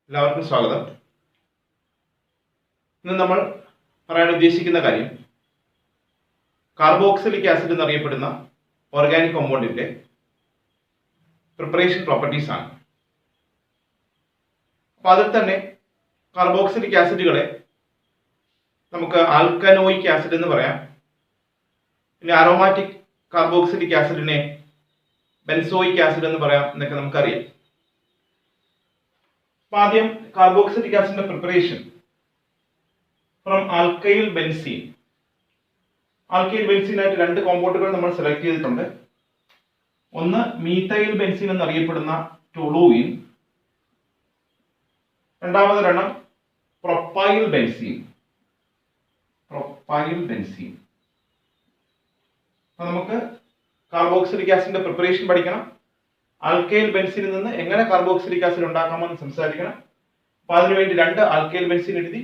എല്ലാവർക്കും സ്വാഗതം. ഇന്ന് നമ്മൾ പറയാൻ ഉദ്ദേശിക്കുന്ന കാര്യം കാർബോക്സിലിക് ആസിഡ് എന്നറിയപ്പെടുന്ന ഓർഗാനിക് കോമ്പൗണ്ടിന്റെ പ്രിപ്പറേഷൻ പ്രോപ്പർട്ടീസ് ആണ്. അപ്പോൾ അതിൽ തന്നെ കാർബോക്സിലിക് ആസിഡുകളെ നമുക്ക് ആൽക്കനോയിക് ആസിഡ് എന്ന് പറയാം. പിന്നെ അരോമാറ്റിക് കാർബോക്സിലിക് ആസിഡിനെ ബെൻസോയിക് ആസിഡ് എന്ന് പറയാം എന്നൊക്കെ നമുക്കറിയാം. അപ്പോൾ ആദ്യം കാർബോക്സിലിക് ആസിഡിന്റെ preparation from alkyl benzene. Alkyl ബെൻസീനായിട്ട് രണ്ട് കോമ്പൗണ്ടുകൾ നമ്മൾ സെലക്ട് ചെയ്തിട്ടുണ്ട്. ഒന്ന് മീഥൈൽ ബെൻസീൻ എന്നറിയപ്പെടുന്ന ടൊളൂയിൻ, രണ്ടാമതൊരെണ്ണം പ്രൊപ്പൈൽ ബെൻസീൻ. അപ്പൊ നമുക്ക് കാർബോക്സിലിക് ആസിഡിന്റെ പ്രിപ്പറേഷൻ പഠിക്കണം. ആൽക്കൈൽ ബെൻസീനിൽ നിന്ന് എങ്ങനെ കാർബോക്സിലിക് ആസിഡ് ഉണ്ടാക്കാമെന്ന് സംസാരിക്കണം. അപ്പൊ അതിനുവേണ്ടി രണ്ട് ആൽക്കൈൽ ബെൻസീൻ എഴുതി.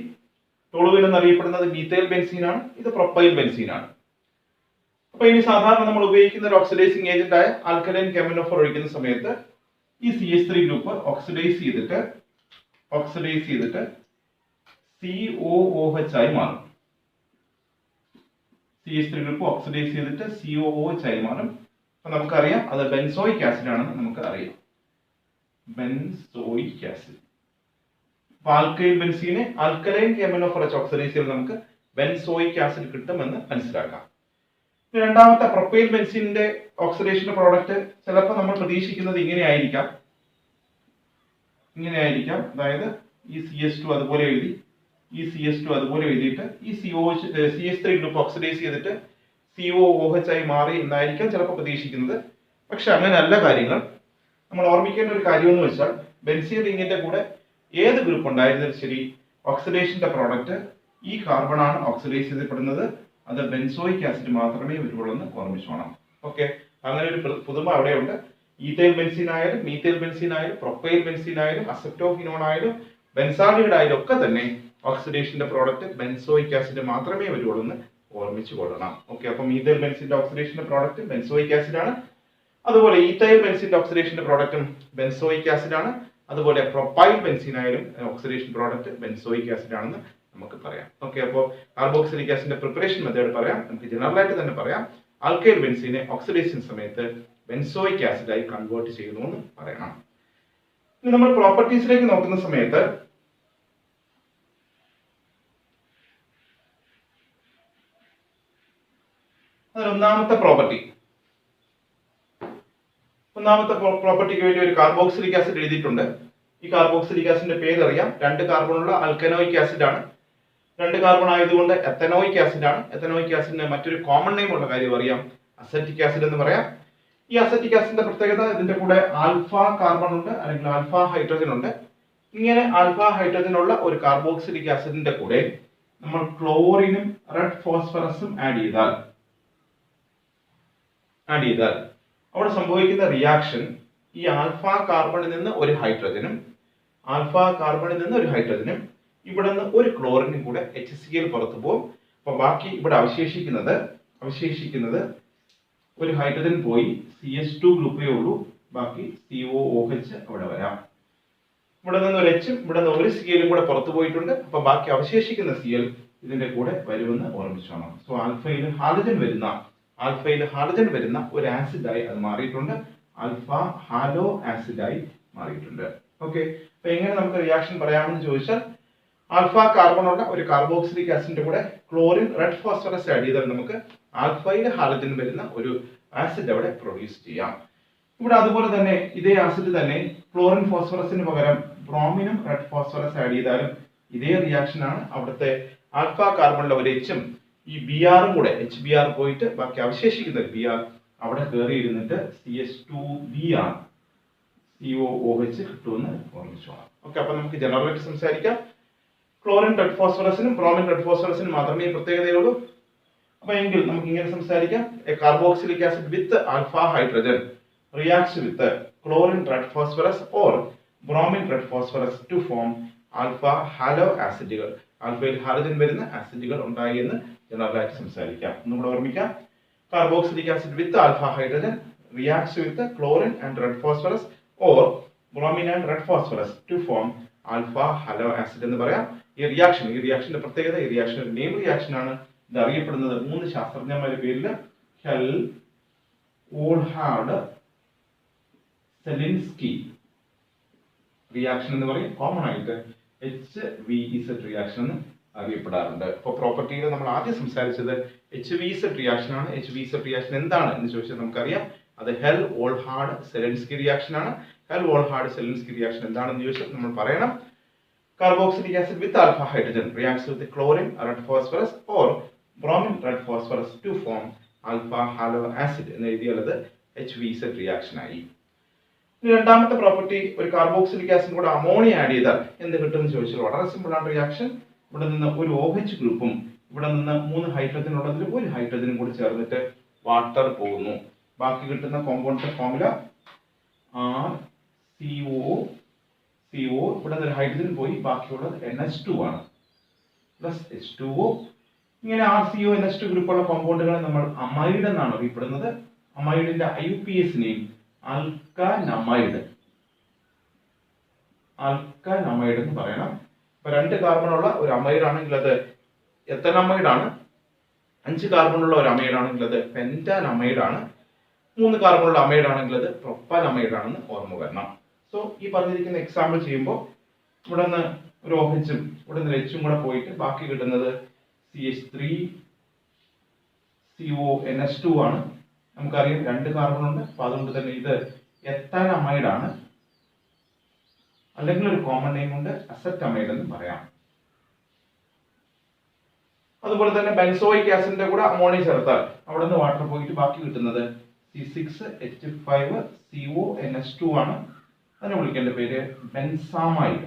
ടൊളുവിൻ എന്നറിയപ്പെടുന്നത് മീഥൈൽ ബെൻസീൻ ആണ്, ഇത് പ്രൊപ്പൈൽ ബെൻസീൻ ആണ്. അപ്പൊ ഇനി സാധാരണ നമ്മൾ ഉപയോഗിക്കുന്ന ഒരു ഓക്സിഡൈസിങ് ഏജന്റ് ആയ ആൽക്കലൈൻ കെമിനോഫർ ഒഴിക്കുന്ന സമയത്ത് ഈ CH3 ഗ്രൂപ്പ് ഓക്സിഡൈസ് ചെയ്തിട്ട് COOH ആയി മാറും. CH3 ഗ്രൂപ്പ് ഓക്സിഡൈസ് ചെയ്തിട്ട് COOH ആയി മാറും. അപ്പൊ നമുക്കറിയാം അത് ബെൻസോയിക് ആസിഡ് ആണെന്ന് നമുക്ക് അറിയാം. Benzoic acid. ആൽക്കൈൽ ബെൻസീനെ ആൽക്കലൈൻ കെമിനോഫർ ഓക്സിഡൈസ് ചെയ്ത് നമുക്ക് ബെൻസോയിക് ആസിഡ് കിട്ടുമെന്ന് മനസ്സിലാക്കാം. രണ്ടാമത്തെ പ്രൊപ്പൈൽ ബെൻസീനിന്റെ ഓക്സിഡേഷൻ പ്രോഡക്റ്റ് ചിലപ്പോൾ നമ്മൾ പ്രതീക്ഷിക്കുന്നത് ഇങ്ങനെയായിരിക്കാം. അതായത് ഈ CH2 അതുപോലെ എഴുതി, ഈ CH2 അതുപോലെ എഴുതിയിട്ട് ഈ CH3 ഗ്രൂപ്പ് ഓക്സിഡൈസ് ചെയ്തിട്ട് COOH ആയി മാറി എന്നായിരിക്കാം ചിലപ്പോൾ പ്രതീക്ഷിക്കുന്നത്. പക്ഷെ അങ്ങനെയല്ല കാര്യങ്ങൾ. നമ്മൾ ഓർമ്മിക്കേണ്ട ഒരു കാര്യം എന്ന് വെച്ചാൽ ബെൻസീൻ റിങ്ങിന്റെ കൂടെ ഏത് ഗ്രൂപ്പ് ഉണ്ടായിരുന്നാലും ശരി, ഓക്സിഡേഷന്റെ പ്രോഡക്റ്റ് ഈ കാർബണാണ് ഓക്സിഡൈസ് ചെയ്യപ്പെടുന്നത്. അത് ബെൻസോയിക് ആസിഡ് മാത്രമേ വരുള്ളൂ എന്ന് ഓർമ്മിച്ചോണം. ഓക്കെ, അങ്ങനെ ഒരു പുതുമ അവിടെയുണ്ട്. ഈഥൈൽ ബെൻസീൻ ആയാലും മീഥൈൽ ബെൻസീൻ ആയാലും പ്രൊപ്പൈൽ ബെൻസീൻ ആയാലും അസെറ്റോഫിനോൺ ആയാലും ബെൻസാഡിഡ് ആയാലും ഒക്കെ തന്നെ ഓക്സിഡേഷന്റെ പ്രോഡക്റ്റ് ബെൻസോയിക് ആസിഡ് മാത്രമേ വരുള്ളൂ എന്ന് ഓർമ്മിച്ചു കൊള്ളണം. ഓക്കെ, അപ്പൊ മീഥൈൽ ബെൻസീന്റെ ഓക്സിഡേഷന്റെ പ്രോഡക്റ്റ് ബെൻസോയിക് ആസിഡ് ആണ്. അതുപോലെ ഈഥൈൽ ബെൻസീന്റെ ഓക്സിഡേഷന്റെ പ്രോഡക്റ്റും ബെൻസോയിക് ആസിഡ് ആണ്. അതുപോലെ പ്രൊപ്പൈൽ ബെൻസീൻ ആയാലും ഓക്സിഡേഷൻ പ്രോഡക്റ്റ് ബെൻസോയിക് ആസിഡ് ആണെന്ന് നമുക്ക് പറയാം. ഓക്കെ, അപ്പോൾ കാർബോക്സിലിക് ആസിഡിന്റെ പ്രിപ്പറേഷൻ മെത്തേഡ് പറയാം. നമുക്ക് ജനറൽ ആയിട്ട് തന്നെ പറയാം. ആൽക്കൈൽ ബെൻസീനെ ഓക്സിഡേഷൻ സമയത്ത് ബെൻസോയിക് ആസിഡായി കൺവേർട്ട് ചെയ്യുന്നു എന്ന് പറയണം. ഇനി നമ്മൾ പ്രോപ്പർട്ടീസിലേക്ക് നോക്കുന്ന സമയത്ത് ഒന്നാമത്തെ പ്രോപ്പർട്ടിക്ക് വേണ്ടി ഒരു കാർബോക്സിലിക് ആസിഡ് എഴുതിയിട്ടുണ്ട്. ഈ കാർബോക്സിലിക് ആസിഡിന്റെ പേര് അറിയാം. രണ്ട് കാർബണുള്ള ആൽക്കനോയിക് ആസിഡ് ആണ്. രണ്ട് കാർബൺ ആയതുകൊണ്ട് എത്തനോയിക് ആസിഡ് ആണ്. എത്തനോയിക് ആസിഡിന് മറ്റൊരു കോമൺ നെയിം ഉള്ള കാര്യം അറിയാം, അസറ്റിക് ആസിഡ് എന്ന് പറയാം. ഈ അസറ്റിക് ആസിഡിന്റെ പ്രത്യേകത ഇതിന്റെ കൂടെ ആൽഫ കാർബൺ ഉണ്ട്, അല്ലെങ്കിൽ ആൽഫ ഹൈഡ്രജൻ ഉണ്ട്. ഇങ്ങനെ ആൽഫ ഹൈഡ്രജൻ ഉള്ള ഒരു കാർബോക്സിലിക് ആസിഡിന്റെ കൂടെ നമ്മൾ ക്ലോറിനും റെഡ് ഫോസ്ഫറസും ആഡ് ചെയ്താൽ അവിടെ സംഭവിക്കുന്ന റിയാക്ഷൻ ഈ ആൽഫ കാർബണിൽ നിന്ന് ഒരു ഹൈഡ്രജനും ഇവിടെ നിന്ന് ഒരു ക്ലോറിനും കൂടെ HCl പുറത്തു പോകും. അപ്പൊ ബാക്കി ഇവിടെ അവശേഷിക്കുന്നത് ഒരു ഹൈഡ്രജൻ പോയി CH2 ഗ്രൂപ്പേ ഉള്ളൂ. ബാക്കി COOH അവിടെ വരാം. ഇവിടെ നിന്ന് ഒരു H, ഇവിടെ നിന്ന് ഒരു Cl കൂടെ പുറത്തു പോയിട്ടുണ്ട്. അപ്പൊ ബാക്കി അവശേഷിക്കുന്ന Cl ഇതിന്റെ കൂടെ വരുമെന്ന് ഓർമ്മിച്ചോണം. സോ ആൽഫയിൽ ഹാലജൻ വരുന്ന ഒരു ആസിഡായി അത് മാറിയിട്ടുണ്ട്. ആൽഫ ഹാലോ ആസിഡായി മാറിയിട്ടുണ്ട്. ഓക്കെ, അപ്പൊ എങ്ങനെ നമുക്ക് റിയാക്ഷൻ പറയാമെന്ന് ചോദിച്ചാൽ, ആൽഫ കാർബൺ ഉള്ള ഒരു കാർബോക്സിലിക് ആസിഡിന്റെ കൂടെ ക്ലോറിൻ റെഡ് ഫോസ്ഫറസ് ആഡ് ചെയ്താൽ നമുക്ക് ആൽഫയിൽ ഹാലജൻ വരുന്ന ഒരു ആസിഡ് അവിടെ പ്രൊഡ്യൂസ് ചെയ്യാം. ഇവിടെ അതുപോലെ തന്നെ ഇതേ ആസിഡ് തന്നെ ക്ലോറിൻ ഫോസ്ഫറസിന് പകരം ബ്രോമിനും റെഡ് ഫോസ്ഫറസ് ആഡ് ചെയ്താലും ഇതേ റിയാക്ഷൻ ആണ്. അവിടുത്തെ ആൽഫ കാർബണിലെ ഒരു എച്ചും ഈ BR കൂടെ HBr പോയിട്ട് ബാക്കി അവശേഷിക്കുന്ന BR അവിടെ കയറി ഇരുന്നിട്ട് CH2Br COOH കിട്ടുമെന്ന് ഓർമ്മിച്ചോളാം. ഓക്കെ, അപ്പൊ നമുക്ക് ജനറലായിട്ട് സംസാരിക്കാം. ക്ലോറിൻ റെഡ് ഫോസ്ഫറസിനും ബ്രോമിൻ റെഡ് ഫോസ്ഫറസിനും മാത്രമേ പ്രത്യേകതയുള്ളൂ. അപ്പൊ എങ്കിൽ നമുക്ക് ഇങ്ങനെ സംസാരിക്കാം. A carboxylic acid with alpha hydrogen reacts with chlorine red phosphorus or bromine red phosphorus to form alpha halo ആസിഡുകൾ. ആൽഫയിൽ ഹാലജൻ വരുന്ന ആസിഡുകൾ ഉണ്ടായി എന്ന് ജനറലായിട്ട് സംസാരിക്കാം. ഒന്നുകൂടെ ഓർമ്മിക്കാം. Carboxylic acid with alpha hydrogen reacts with the chlorine and red phosphorus or bromine and red phosphorus to form alpha hello acid എന്ന് പറയാം. ഈ റിയാക്ഷന്റെ പ്രത്യേകത, ഈ റിയാക്ഷൻ ഒരു നെയിം റിയാക്ഷൻ ആണ്. ഇത് അറിയപ്പെടുന്നത് 3 ശാസ്ത്രജ്ഞന്മാരുടെ പേരിൽ ഹെൽ വോൾഹാർഡ് സെലിൻസ്കി റിയാക്ഷൻ എന്ന് പറയും. കോമൺ ആയിട്ട് HVEZ റിയാക്ഷൻ എന്ന് അറിയപ്പെടാറുണ്ട്. ഇപ്പോൾ പ്രോപ്പർട്ടിയിൽ നമ്മൾ ആദ്യം സംസാരിച്ചത് HVEZ റിയാക്ഷൻ ആണ്. HVEZ റിയാക്ഷൻ എന്താണ് എന്ന് ചോദിച്ചാൽ നമുക്കറിയാം, അത് ഹെൽ വോൾഹാർഡ് സെലിൻസ്കി റിയാക്ഷൻ ആണ്. ഹെൽ വോൾഹാർഡ് സെലിൻസ്കി റിയാക്ഷൻ എന്താണെന്ന് ചോദിച്ചാൽ നമ്മൾ പറയണം, carboxylic acid with alpha hydrogen reacts with chlorine red phosphorus or bromine red phosphorus to form alpha halo acid എന്ന് എഴുതിയാൽ അത് HVEZ റിയാക്ഷൻ ആയി. ഇനി രണ്ടാമത്തെ പ്രോപ്പർട്ടി, ഒരു കാർബോക്സിലിക് ആസിഡ് കൂടെ അമോണിയ ആഡ് ചെയ്താൽ എന്ത് കിട്ടുമെന്ന് ചോദിച്ചാൽ വളരെ സിമ്പിൾ ആണ് റിയാക്ഷൻ. ഇവിടെ നിന്ന് ഒരു OH ഗ്രൂപ്പും ഇവിടെ നിന്ന് 3 ഹൈഡ്രജൻ ഉള്ളതിൽ ഒരു ഹൈഡ്രജനും കൂടി ചേർന്നിട്ട് വാട്ടർ പോകുന്നു. ബാക്കി കിട്ടുന്ന കോമ്പൗണ്ടിന്റെ ഫോർമുല RCO, ഇവിടെ നിന്ന് ഹൈഡ്രജൻ പോയി ബാക്കിയുള്ളത് NH2 ആണ്, പ്ലസ് H2O. ഇങ്ങനെ RCO NH2 ഗ്രൂപ്പുള്ള കോമ്പൗണ്ടുകളെ നമ്മൾ അമൈഡ് എന്നാണ് അറിയപ്പെടുന്നത്. അമൈഡിന്റെ IUPAC നെയിം ആൽക്കനമൈഡ് എന്ന് പറയണം. ഇപ്പൊ 2 കാർബൺ ഉള്ള ഒരു അമൈഡ് ആണെങ്കിൽ അത് എത്തനമൈഡ് ആണ്. 5 കാർബൺ ഉള്ള ഒരു അമൈഡ് ആണെങ്കിൽ അത് പെന്റാനമൈഡ് ആണ്. 3 കാർബൺ ഉള്ള അമൈഡ് ആണെങ്കിൽ അത് പ്രൊപ്പനമൈഡ് ആണെന്ന് ഓർമ്മ വരണം. സോ ഈ പറഞ്ഞിരിക്കുന്ന എക്സാമ്പിൾ ചെയ്യുമ്പോൾ ഇവിടെ നിന്ന് ഒരു OHും ഇവിടെ നിന്ന് Hും കൂടെ പോയിട്ട് ബാക്കി കിട്ടുന്നത് CH3CONH2 ആണ്. നമുക്കറിയാം 2 കാർബൺ ഉണ്ട്. അപ്പൊ അതുകൊണ്ട് തന്നെ ഇത് എത്തനമൈഡ് ആണ്, അല്ലെങ്കിൽ ഒരു കോമൺ നെയിം ഉണ്ട് അസറ്റമൈഡ് എന്ന് പറയാം. അതുപോലെ തന്നെ ബെൻസോയിക് ആസിഡിന്റെ കൂടെ അമോണിയ ചേർത്താൽ അവിടെ നിന്ന് വാട്ടർ പോയിട്ട് ബാക്കി കിട്ടുന്നത് C6H5CONH2 ആണ്. അതിനെ വിളിക്കേണ്ട പേര് ബെൻസാമൈഡ്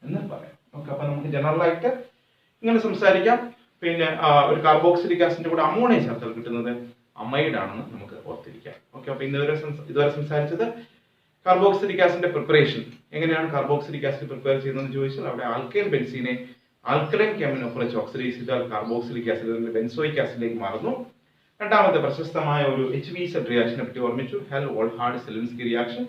എന്ന് പറയാം. ഓക്കെ, അപ്പൊ നമുക്ക് ജനറൽ ആയിട്ട് ഇങ്ങനെ സംസാരിക്കാം. പിന്നെ ഒരു കാർബോക്സിലിക് ആസിഡിന്റെ കൂടെ അമോണിയ ചേർത്താൽ കിട്ടുന്നത് അമൈഡ് ആണെന്ന് നമുക്ക് ഓർത്തിരിക്കാം. ഓക്കെ, അപ്പൊ ഇതുവരെ സംസാരിച്ചത് കാർബോക്സിലിക് ആസിഡിന്റെ പ്രിപ്പറേഷൻ, എങ്ങനെയാണ് കാർബോക്സിലിക് ആസിഡ് പ്രിപ്പയർ ചെയ്യുന്നതെന്ന് ചോദിച്ചാൽ അവിടെ ആൽക്കൈൽ ബെൻസീനെ ആൽക്കലൈൻ കെമിനോഫർ വെച്ച് ഓക്സിഡൈസ് ചെയ്താൽ കാർബോക്സിലിക് ആസിഡ് ബെൻസോയിക് ആസിഡിലേക്ക് മാറുന്നു. രണ്ടാമത്തെ പ്രശസ്തമായ ഒരു HVEZ റിയാക്ഷനെ പറ്റി ഓർമ്മിച്ചു, ഹെൽ വോൾഹാർഡ് സെലിൻസ്കി റിയാക്ഷൻ.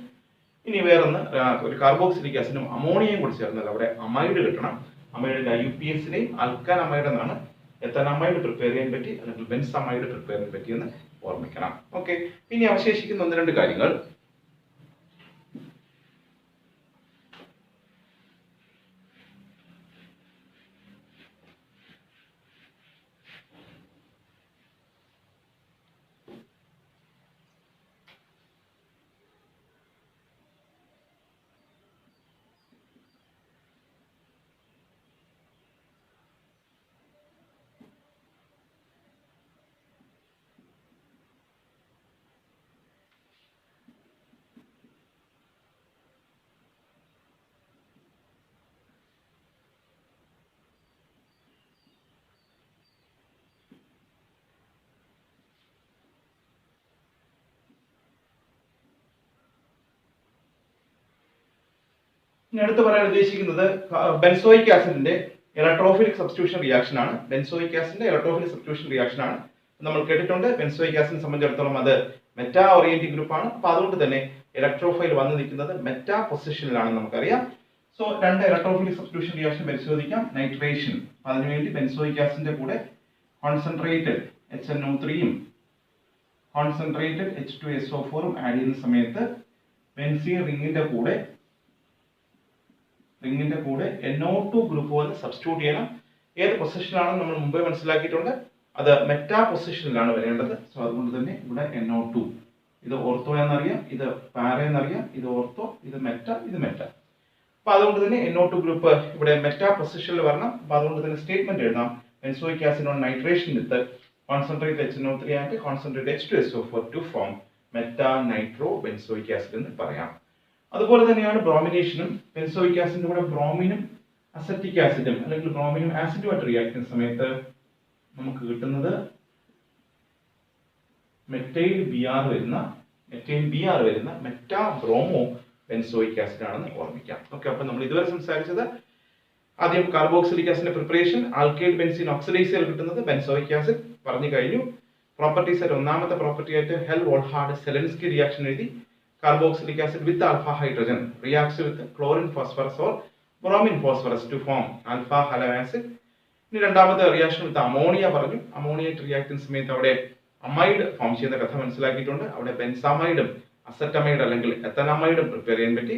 ഇനി വേറൊന്ന്, ഒരു കാർബോക്സിലിക് ആസിഡും അമോണിയയും കൂടി ചേർന്നാൽ അവിടെ അമൈഡ് കിട്ടണം. അമൈഡിന്റെ IUPAC നെയിം ആൽക്കനമൈഡ് എന്നാണ്. എത്തനമൈഡ് പ്രിപ്പയർ ചെയ്യാൻ പറ്റി, അല്ലെങ്കിൽ ബെൻസമൈഡ് പ്രിപ്പയർ ചെയ്യാൻ പറ്റിയെന്ന് ഓർമ്മിക്കണം. ഓക്കെ, ഇനി അവശേഷിക്കുന്ന 1-2 കാര്യങ്ങൾ. ഇനി അടുത്ത് പറയാൻ ഉദ്ദേശിക്കുന്നത് ബെൻസോയിക് ആസിഡിന്റെ ഇലക്ട്രോഫിലിക് സബ്സ്റ്റിറ്റ്യൂഷൻ റിയാക്ഷൻ ആണ്. ബെൻസോയിക് ആസിഡിന്റെ ഇലക്ട്രോഫിലിക് സബ്സ്റ്റിറ്റ്യൂഷൻ റിയാക്ഷൻ ആണ്. നമ്മൾ കേട്ടിട്ടുണ്ട്, ബെൻസോയിക് ആസിഡിനെ സംബന്ധിച്ചിടത്തോളം അത് മെറ്റാ ഓറിയന്റിംഗ് ഗ്രൂപ്പ് ആണ്. അപ്പൊ അതുകൊണ്ട് തന്നെ ഇലക്ട്രോഫൈൽ വന്ന് നിൽക്കുന്നത് മെറ്റാ പൊസിഷനിലാണെന്ന് നമുക്കറിയാം. സോ 2 ഇലക്ട്രോഫിലിക് സബ്സ്റ്റിറ്റ്യൂഷൻ റിയാക്ഷൻ പരിശോധിക്കാം. നൈട്രേഷൻ, അതിനുവേണ്ടി ബെൻസോയിക് ആസിഡിന്റെ കൂടെ concentrated HNO3 concentrated H2SO4 add ചെയ്യുന്ന സമയത്ത് ബെൻസീൻ റിംഗിന്റെ കൂടെ NO2 ഗ്രൂപ്പ് വന്ന് സബ്സ്റ്റിറ്റ്യൂട്ട് ചെയ്യണം. ഏത് പൊസിഷനിലാണെന്ന് നമ്മൾ മുമ്പേ മനസ്സിലാക്കിയിട്ടുണ്ട്, അത് മെറ്റാ പൊസിഷനിലാണ് വരേണ്ടത്. സോ അതുകൊണ്ട് തന്നെ ഇവിടെ NO2, ഇത് ഓർത്തോ എന്നറിയാം, ഇത് പാര എന്നറിയാം, ഇത് ഓർത്തോ, ഇത് മെറ്റ, ഇത് മെറ്റ. അപ്പൊ അതുകൊണ്ട് തന്നെ NO2 ഗ്രൂപ്പ് ഇവിടെ മെറ്റാ പൊസിഷനിൽ വരണം. അപ്പൊ അതുകൊണ്ട് തന്നെ സ്റ്റേറ്റ്മെന്റ് എഴുതാം, benzoic acid on nitration with concentrate HNO3 and concentrate H2SO4 to form meta nitro benzoic acid എന്ന് പറയാം. അതുപോലെ തന്നെയാണ് ബ്രോമിനേഷനും. ബെൻസോയിക് ആസിഡിന്റെ കൂടെ ബ്രോമിനും അസറ്റിക് ആസിഡും അല്ലെങ്കിൽ ബ്രോമിനും ആസിഡുമായിട്ട് റിയാക്ട് ചെയ്യുന്ന സമയത്ത് നമുക്ക് കിട്ടുന്നത് മെറ്റൈൽ BR വരുന്ന മെറ്റാ ബ്രോമോ ബെൻസോയിക് ആസിഡ് ആണെന്ന് ഓർമ്മിക്കാം. ഓക്കെ, അപ്പൊ നമ്മൾ ഇതുവരെ സംസാരിച്ചത് ആദ്യം കാർബോക്സിലിക് ആസിഡിന്റെ പ്രിപ്പറേഷൻ, ആൽക്കൈൽ ബെൻസീൻ ഓക്സിഡൈസ് ചെയ്ത് കിട്ടുന്നത് ബെൻസോയിക് ആസിഡ് പറഞ്ഞു കഴിഞ്ഞു. പ്രോപ്പർട്ടീസ് ആയിട്ട് ഒന്നാമത്തെ പ്രോപ്പർട്ടി ആയിട്ട് ഹെൽ വോൾഹാർഡ് സെലൻസ്കി റിയാക്ഷൻ എഴുതി. carboxylic acid with alpha hydrogen reacts with chlorine phosphorus or bromine phosphorus to form alpha halo acid. ഇനി രണ്ടാമത്തെ റിയാക്ഷൻ വിത്ത് അമോണിയ പറഞ്ഞു. അമോണിയേറ്റ് റിയാക്ടിന് സമയത്ത് അവിടെ അമൈഡ് ഫോം ചെയ്യുന്ന കഥ മനസ്സിലാക്കിയിട്ടുണ്ട്. അവിടെ ബെൻസാമൈഡും അസറ്റമൈഡ് അല്ലെങ്കിൽ എത്തനമൈഡും പ്രിപ്പയർ ചെയ്യാൻ പറ്റി.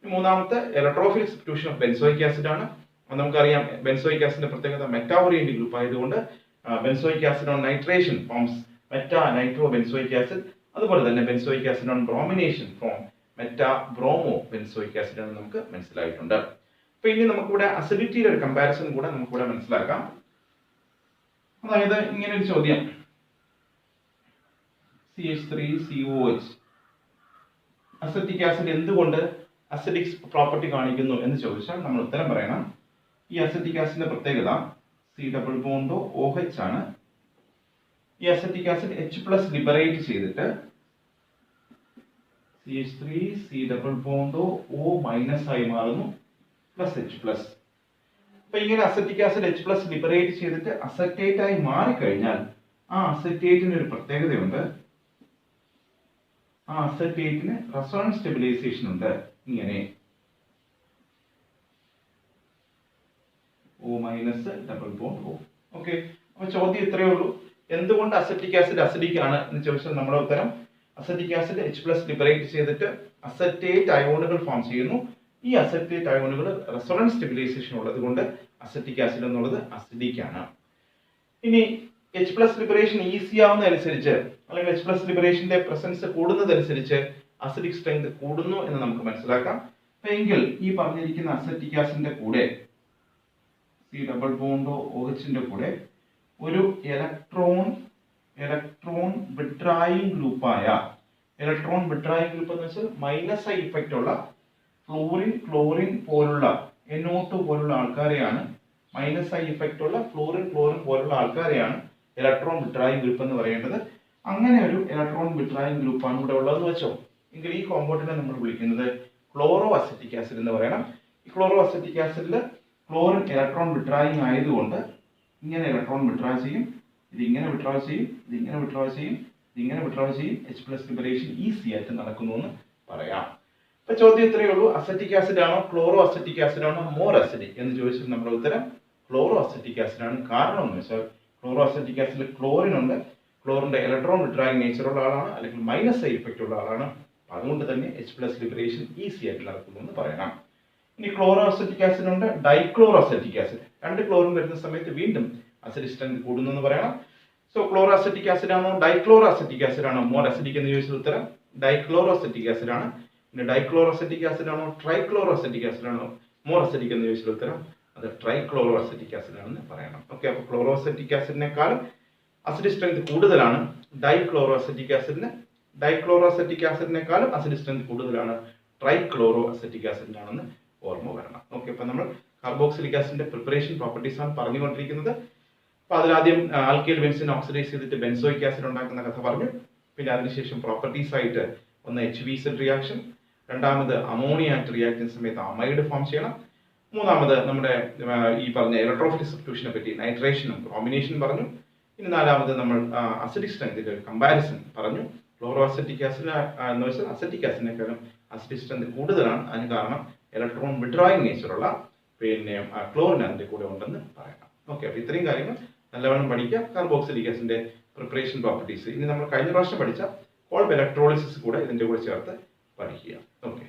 മൂന്നാമത്തെ electrophilic substitution of benzoic acid ആണ്. നമുക്കറിയാം ബെൻസോയിക് ആസിഡിന്റെ പ്രത്യേകത മെറ്റാ ഓറിയന്റഡ് ഗ്രൂപ്പ് ആയതുകൊണ്ട് benzoic acid on nitration forms meta nitro benzoic acid. അതുപോലെ തന്നെ benzoic acid on bromination form meta bromo benzoic acid ആണ് നമുക്ക് മനസ്സിലായിട്ടുണ്ട്. അപ്പൊ ഇനി നമുക്കിവിടെ അസിഡിറ്റിയുടെ ഒരു കമ്പാരിസൺ കൂടെ നമുക്കിവിടെ മനസ്സിലാക്കാം. അതായത് ഇങ്ങനെ ഒരു ചോദ്യം, CH3COH അസറ്റിക് ആസിഡ് എന്തുകൊണ്ട് അസിഡിക് പ്രോപ്പർട്ടി കാണിക്കുന്നു എന്ന് ചോദിച്ചാൽ നമ്മൾ ഉത്തരം പറയണം. ഈ അസറ്റിക് ആസിഡിന്റെ പ്രത്യേകത C ഡബിൾ ബോണ്ടോ OH ആണ്. ഈ അസറ്റിക് ആസിഡ് H+ ലിബറേറ്റ് ചെയ്തിട്ട് CH3C ഡബിൾ ബോണ്ടോ O- ആയി മാറുന്നു H+. അപ്പൊ ഇങ്ങനെ അസറ്റിക് ആസിഡ് H+ ലിബറേറ്റ് ചെയ്തിട്ട് അസറ്റേറ്റ് ആയി മാറിക്കഴിഞ്ഞാൽ ആ അസറ്റേറ്റിന് ഒരു പ്രത്യേകതയുണ്ട്. ആ അസറ്റേറ്റിന് റെസൊണൻസ് സ്റ്റെബിലൈസേഷൻ ഉണ്ട്. ഇങ്ങനെ O- double bond O. Okay, അപ്പൊ ചോദ്യം ഇത്രയേ ഉള്ളൂ. എന്തുകൊണ്ട് അസറ്റിക് ആസിഡ് അസിഡിക് ആണ് എന്ന് ചോദിച്ചാൽ നമ്മുടെ ഉത്തരം അസറ്റിക് ആസിഡ് H+ ലിബറേറ്റ് ചെയ്തിട്ട് അസറ്റേറ്റ് അയോണുകൾ ഫോം ചെയ്യുന്നു. ഈ അസറ്റേറ്റ് അയോണുകൾ റെസൊണൻസ് സ്റ്റെബിലൈസേഷൻ ഉള്ളത് കൊണ്ട് അസറ്റിക് ആസിഡ് എന്നുള്ളത് അസിഡിക് ആണ്. ഇനി H+ ലിബറേഷൻ ഈസി ആവുന്നതനുസരിച്ച് അല്ലെങ്കിൽ H+ ലിബറേഷന്റെ പ്രസൻസ് കൂടുന്നതനുസരിച്ച് അസിഡിക് സ്ട്രെങ്ത് കൂടുന്നു എന്ന് നമുക്ക് മനസ്സിലാക്കാം. എങ്കിൽ ഈ പറഞ്ഞിരിക്കുന്ന അസറ്റിക് ആസിഡിന്റെ കൂടെ C ഡബിൾ ബോണ്ടോ OH കൂടെ ഒരു ഇലക്ട്രോൺ വിഡ്രായിങ് ഗ്രൂപ്പായ ഇലക്ട്രോൺ വിഡ്രായിങ് ഗ്രൂപ്പ് എന്ന് വെച്ചാൽ -I ഇഫക്റ്റ് ഉള്ള ക്ലോറിൻ പോലുള്ള NO2 പോലുള്ള ആൾക്കാരെയാണ് -I ഇഫക്റ്റ് ഉള്ള ക്ലോറിൻ പോലുള്ള ആൾക്കാരെയാണ് ഇലക്ട്രോൺ വിഡ്രായിങ് ഗ്രൂപ്പ് എന്ന് പറയേണ്ടത്. അങ്ങനെ ഒരു ഇലക്ട്രോൺ വിഡ്രായിങ് ഗ്രൂപ്പാണ് ഇവിടെ ഉള്ളതെന്ന് വെച്ചോ. എങ്കിൽ ഈ കോമ്പൗണ്ടിനെ നമ്മൾ വിളിക്കുന്നത് ക്ലോറോ അസറ്റിക് ആസിഡ് എന്ന് പറയണം. ഈ ക്ലോറോ അസറ്റിക് ആസിഡിൽ ക്ലോറിൻ ഇലക്ട്രോൺ വിഡ്രായിങ് ആയതുകൊണ്ട് ഇങ്ങനെ ഇലക്ട്രോൺ വിഡ്രാ ചെയ്യും, ഇതിങ്ങനെ വിഡ്രാ ചെയ്യും, ഇതിങ്ങനെ വിഡ്രാ ചെയ്യും, ഇതിങ്ങനെ വിഡ്രാ ചെയ്യും. H+ ലിബറേഷൻ ഈസി ആയിട്ട് നടക്കുന്നു എന്ന് പറയാം. അപ്പൊ ചോദ്യം ഇത്രയേ ഉള്ളൂ. അസറ്റിക് ആസിഡ് ആണോ ക്ലോറോ അസറ്റിക് ആസിഡ് ആണോ മോർ അസിഡിക് എന്ന് ചോദിച്ചാൽ നമ്മുടെ ഉത്തരം ക്ലോറോ അസറ്റിക് ആസിഡ് ആണ്. കാരണം എന്ന് വെച്ചാൽ ക്ലോറോ അസറ്റിക് ആസിഡിൽ ക്ലോറിൻ ഉണ്ട്. ക്ലോറിന്റെ ഇലക്ട്രോൺ വിഡ്രായിങ് നേച്ചർ ഉള്ള ആളാണ്, അല്ലെങ്കിൽ -I ഇഫക്റ്റ് ഉള്ള ആളാണ്. അതുകൊണ്ട് തന്നെ H+ ലിബറേഷൻ ഈസി ആയിട്ട് നടക്കുന്നു എന്ന് പറയണം. ഇനി ക്ലോറോ അസറ്റിക് ആസിഡ് ഉണ്ട്, ഡൈക്ലോറോ അസറ്റിക് ആസിഡ്. രണ്ട് ക്ലോറിൻ വരുന്ന സമയത്ത് വീണ്ടും അസിഡിക് സ്ട്രെങ്ത് കൂടുന്നു എന്ന് പറയണം. സോ ക്ലോറോ അസറ്റിക് ആസിഡ് ആണോ ഡൈക്ലോറോ അസറ്റിക് ആസിഡ് ആണോ മോർ അസിഡിക് എന്ന് ചോദിച്ചാൽ ഉത്തരം ഡൈക്ലോറോ അസറ്റിക് ആസിഡ് ആണ്. പിന്നെ ഡൈക്ലോറോ അസറ്റിക് ആസിഡ് ആണോ ട്രൈക്ലോറോ അസറ്റിക് ആസിഡ് ആണോ മോർ അസിഡിക് എന്ന് ചോദിച്ചാൽ ഉത്തരം അത് ട്രൈക്ലോറോ അസറ്റിക് ആസിഡ് ആണെന്ന് പറയണം. ഓക്കെ, അപ്പോൾ ക്ലോറോ അസറ്റിക് ആസിഡിനേക്കാൾ അസിഡിക് സ്ട്രെങ്ത് കൂടുതലാണ് ഡൈക്ലോറോ അസറ്റിക് ആസിഡിന്. ഡൈക്ലോറോ അസറ്റിക് ആസിഡിനേക്കാളും അസിഡിക് സ്ട്രെങ്ത് കൂടുതലാണ് ട്രൈക്ലോറോ അസറ്റിക് ആസിഡിനാണെന്ന് ഓർമ്മ വരണം. ഓക്കെ, അപ്പൊ നമ്മൾ കാർബോക്സിലിക് ആസിഡിന്റെ പ്രിപ്പറേഷൻ പ്രോപ്പർട്ടീസ് ആണ് പറഞ്ഞുകൊണ്ടിരിക്കുന്നത്. അപ്പൊ അതിലാദ്യം ആൽക്കൈൽ ബെൻസിനെ ഓക്സിഡൈസ് ചെയ്തിട്ട് ബെൻസോയിക് ആസിഡ് ഉണ്ടാക്കുന്ന കഥ പറഞ്ഞു. പിന്നെ അതിനുശേഷം പ്രോപ്പർട്ടീസ് ആയിട്ട് ഒന്ന് HVZ റിയാക്ഷൻ, രണ്ടാമത് അമോണിയ ആയിട്ട് റിയാക്ടിന് സമയത്ത് അമൈഡ് ഫോം ചെയ്യണം, മൂന്നാമത് നമ്മുടെ ഈ പറഞ്ഞ ഇലക്ട്രോഫിലിക് സബ്സ്റ്റിറ്റ്യൂഷനെ പറ്റി നൈട്രേഷനും ബ്രോമിനേഷനും പറഞ്ഞു. ഇനി നാലാമത് നമ്മൾ അസിഡിക് സ്ട്രെങ്തിന്റെ ഒരു കമ്പാരിസൺ പറഞ്ഞു. ക്ലോറോ അസറ്റിക് ആസിഡ് എന്ന് വെച്ചാൽ അസറ്റിക് ആസിഡിനേക്കാളും അസിഡിക് സ്ട്രെങ്ത് കൂടുതലാണ്. അതിന് കാരണം ഇലക്ട്രോൺ വിഡ്രായിങ് നേച്ചറുള്ള പിന്നെ ക്ലോറിൻ അതിന്റെ കൂടെ ഉണ്ടെന്ന് പറയണം. ഓക്കെ, അപ്പൊ ഇത്രയും കാര്യങ്ങൾ നല്ലവണ്ണം പഠിക്കാം. കാർബോക്സിലിക് ആസിഡിന്റെ പ്രിപ്പറേഷൻ പ്രോപ്പർട്ടീസ് ഇനി നമ്മൾ കഴിഞ്ഞ പ്രാവശ്യം പഠിച്ച കോൾബ് ഇലക്ട്രോളിസിസ് കൂടെ ഇതിന്റെ കൂടെ ചേർത്ത് പഠിക്കുക. ഓക്കെ.